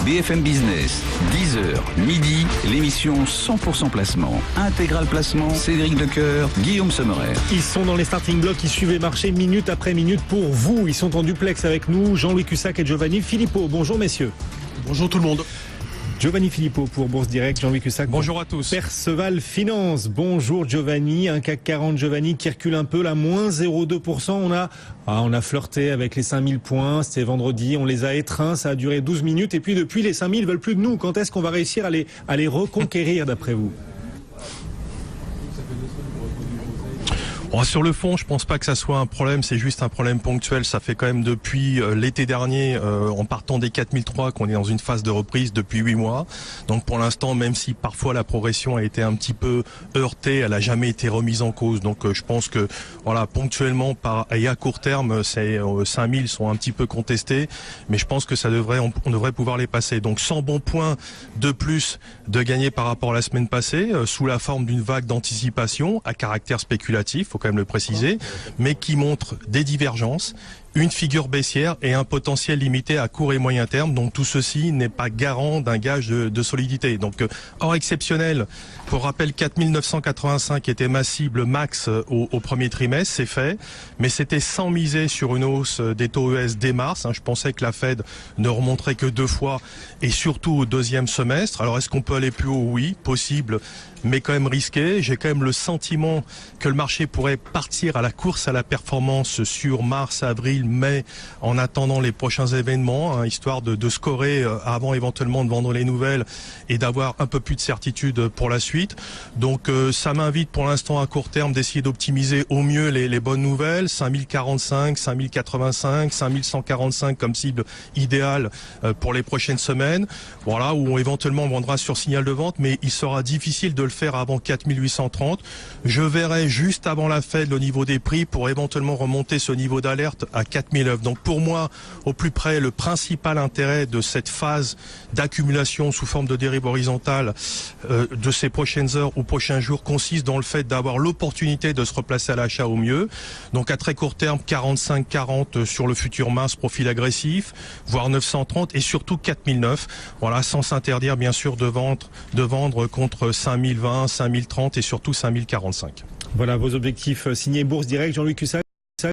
BFM Business, 10h, midi, l'émission 100% placement. Intégral placement, Cédric Decoeur, Guillaume Sommerer. Ils sont dans les starting blocks, ils suivent les marchés minute après minute pour vous. Ils sont en duplex avec nous, Jean-Louis Cussac et Giovanni Filippo. Bonjour messieurs. Bonjour tout le monde. Giovanni Filippo pour Bourse Direct, Jean-Louis Cussac. Bonjour à tous. Perceval Finance. Bonjour Giovanni, un CAC 40 Giovanni qui recule un peu, là, moins 0,2%. On a flirté avec les 5000 points, c'était vendredi, on les a étreints, ça a duré 12 minutes et puis depuis les 5000 veulent plus de nous. Quand est-ce qu'on va réussir à les reconquérir d'après vous ? Sur le fond, je pense pas que ça soit un problème, c'est juste un problème ponctuel. Ça fait quand même depuis l'été dernier, en partant des 4003, qu'on est dans une phase de reprise depuis 8 mois. Donc pour l'instant, même si parfois la progression a été un petit peu heurtée, elle a jamais été remise en cause. Donc je pense que voilà, ponctuellement et à court terme, ces 5000 sont un petit peu contestés, mais je pense que on devrait pouvoir les passer. Donc 100 bons points de plus de gagner par rapport à la semaine passée, sous la forme d'une vague d'anticipation à caractère spéculatif. Faut quand même le préciser, mais qui montre des divergences, une figure baissière et un potentiel limité à court et moyen terme. Donc tout ceci n'est pas garant d'un gage de solidité. Donc hors exceptionnel, pour rappel, 4985 était ma cible max au premier trimestre, c'est fait, mais c'était sans miser sur une hausse des taux ES dès mars. Je pensais que la Fed ne remonterait que 2 fois et surtout au deuxième semestre. Alors est-ce qu'on peut aller plus haut? Oui, possible, mais quand même risqué. J'ai quand même le sentiment que le marché pourrait partir à la course à la performance sur mars, avril, mai, en attendant les prochains événements, histoire de scorer avant éventuellement de vendre les nouvelles et d'avoir un peu plus de certitude pour la suite. Donc ça m'invite pour l'instant à court terme d'essayer d'optimiser au mieux les bonnes nouvelles, 5045, 5085, 5145 comme cible idéale pour les prochaines semaines. Voilà, où éventuellement on vendra sur signal de vente, mais il sera difficile de le faire avant 4830. Je verrai juste avant la Fed le niveau des prix pour éventuellement remonter ce niveau d'alerte à 4009. Donc pour moi, au plus près, le principal intérêt de cette phase d'accumulation sous forme de dérive horizontale de ces prochaines heures ou prochains jours consiste dans le fait d'avoir l'opportunité de se replacer à l'achat au mieux. Donc à très court terme, 45-40 sur le futur mince, profil agressif, voire 930 et surtout 4009. Voilà, sans s'interdire bien sûr de vendre contre 5020, 5030 et surtout 5045. Voilà vos objectifs signés Bourse Direct, Jean-Louis Cussac.